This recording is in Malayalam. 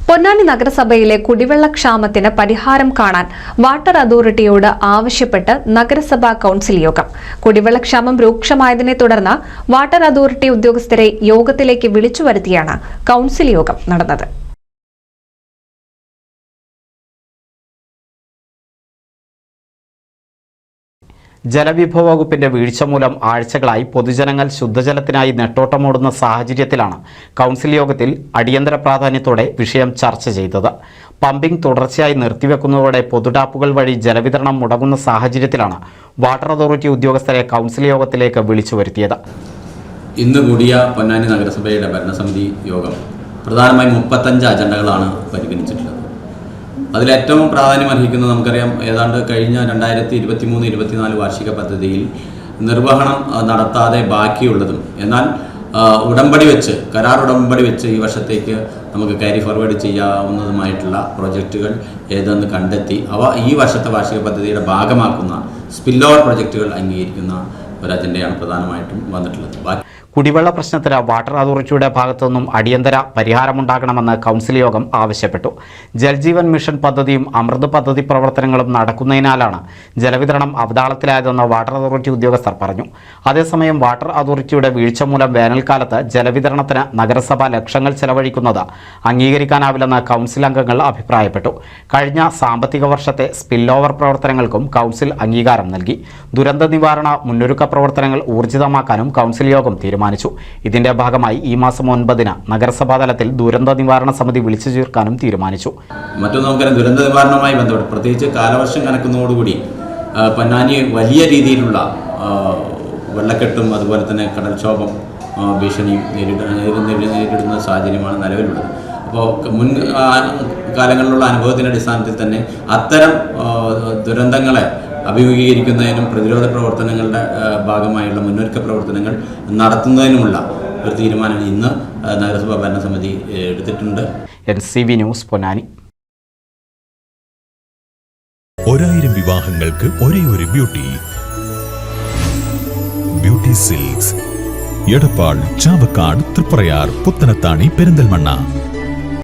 പൊന്നാനി നഗരസഭയിലെ കുടിവെള്ളക്ഷാമത്തിന് പരിഹാരം കാണാൻ വാട്ടർ അതോറിറ്റിയോട് ആവശ്യപ്പെട്ട് നഗരസഭാ കൌൺസിൽ യോഗം. കുടിവെള്ളക്ഷാമം രൂക്ഷമായതിനെ തുടർന്ന് വാട്ടർ അതോറിറ്റി ഉദ്യോഗസ്ഥരെ യോഗത്തിലേക്ക് വിളിച്ചു വരുത്തിയാണ് കൌൺസിൽ യോഗം നടന്നത്. ജലവിഭവ വകുപ്പിന്റെ വീഴ്ച മൂലം ആഴ്ചകളായി പൊതുജനങ്ങൾ ശുദ്ധജലത്തിനായി നെട്ടോട്ടമോടുന്ന സാഹചര്യത്തിലാണ് കൌൺസിൽ യോഗത്തിൽ അടിയന്തര പ്രാധാന്യത്തോടെ വിഷയം ചർച്ച ചെയ്തത്. പമ്പിംഗ് തുടർച്ചയായി നിർത്തിവെക്കുന്നതോടെ പൊതുടാപ്പുകൾ വഴി ജലവിതരണം മുടങ്ങുന്ന സാഹചര്യത്തിലാണ് വാട്ടർ അതോറിറ്റി ഉദ്യോഗസ്ഥരെ കൌൺസിൽ യോഗത്തിലേക്ക് വിളിച്ചു വരുത്തിയത്. ഇന്ന് കൂടിയ പൊന്നാനി നഗരസഭയുടെ ഭരണസമിതി യോഗം പ്രധാനമായും 35 അജണ്ടകളാണ് പരിഗണിച്ചിട്ടുള്ളത്. അതിലേറ്റവും പ്രാധാന്യമർഹിക്കുന്നത് നമുക്കറിയാം, ഏതാണ്ട് കഴിഞ്ഞ 2023-24 വാർഷിക പദ്ധതിയിൽ നിർവഹണം നടത്താതെ ബാക്കിയുള്ളതും എന്നാൽ കരാർ ഉടമ്പടി വെച്ച് ഈ വർഷത്തേക്ക് നമുക്ക് ക്യാരി ഫോർവേഡ് ചെയ്യാവുന്നതുമായിട്ടുള്ള പ്രോജക്റ്റുകൾ ഏതെന്ന് കണ്ടെത്തി അവ ഈ വർഷത്തെ വാർഷിക പദ്ധതിയുടെ ഭാഗമാക്കുന്ന സ്പിൽ ഓവർ പ്രോജക്റ്റുകൾ അംഗീകരിക്കുന്ന ഒരു അജണ്ടയാണ് പ്രധാനമായിട്ടും വന്നിട്ടുള്ളത്. കുടിവെള്ള പ്രശ്നത്തിന് വാട്ടർ അതോറിറ്റിയുടെ ഭാഗത്തുനിന്നും അടിയന്തര പരിഹാരമുണ്ടാകണമെന്ന് കൌൺസിൽ യോഗം ആവശ്യപ്പെട്ടു. ജൽജീവൻ മിഷൻ പദ്ധതിയും അമൃത് പദ്ധതി പ്രവർത്തനങ്ങളും നടക്കുന്നതിനാലാണ് ജലവിതരണം അവതാളത്തിലായതെന്ന് വാട്ടർ അതോറിറ്റി ഉദ്യോഗസ്ഥർ പറഞ്ഞു. അതേസമയം വാട്ടർ അതോറിറ്റിയുടെ വീഴ്ച മൂലം വേനൽക്കാലത്ത് ജലവിതരണത്തിന് നഗരസഭ ലക്ഷങ്ങൾ ചെലവഴിക്കുന്നത് അംഗീകരിക്കാനാവില്ലെന്ന് കൌൺസിൽ അംഗങ്ങൾ അഭിപ്രായപ്പെട്ടു. കഴിഞ്ഞ സാമ്പത്തിക വർഷത്തെ സ്പിൽ ഓവർ പ്രവർത്തനങ്ങൾക്കും കൌൺസിൽ അംഗീകാരം നൽകി. ദുരന്ത നിവാരണ മുന്നൊരുക്ക പ്രവർത്തനങ്ങൾ ഊർജിതമാക്കാനും കൌൺസിൽ യോഗം തീരുമാനിച്ചു. ഇതിന്റെ ഭാഗമായി ഈ മാസം 9-ന് നഗരസഭാ തലത്തിൽ ദുരന്ത നിവാരണ സമിതി വിളിച്ചു ചേർക്കാനും തീരുമാനിച്ചു. മറ്റൊന്ന് നമുക്കറിയാം, ദുരന്ത നിവാരണവുമായി ബന്ധപ്പെട്ട് പ്രത്യേകിച്ച് കാലവർഷം കനക്കുന്നതോടുകൂടി പൊന്നാനി വലിയ രീതിയിലുള്ള വെള്ളക്കെട്ടും അതുപോലെ തന്നെ കടൽക്ഷോഭം ഭീഷണിയും നേരിടുന്ന സാഹചര്യമാണ് നിലവിലുള്ളത്. അപ്പോൾ മുൻ കാലങ്ങളിലുള്ള അനുഭവത്തിൻ്റെ അടിസ്ഥാനത്തിൽ തന്നെ അത്തരം ദുരന്തങ്ങളെ അഭിമുഖീകരിക്കുന്നതിനും പ്രതിരോധ പ്രവർത്തനങ്ങളുടെ ഭാഗമായുള്ള മുന്നൊരുക്ക പ്രവർത്തനങ്ങൾ നടത്തുന്നതിനുമുള്ള ഒരു തീരുമാനം ഇന്ന് നഗരസഭാ ഭരണസമിതി എടുത്തിട്ടുണ്ട്. NCV news Ponnani. 1000 വിവാഹങ്ങൾക്ക് ഒരേ ഒരു ബ്യൂട്ടി സിൽക്സ്, എടപ്പാൾ, ചാവക്കാട്, തൃപ്രയാർ, പുത്തനത്താണി, പെരിന്തൽമണ്ണ.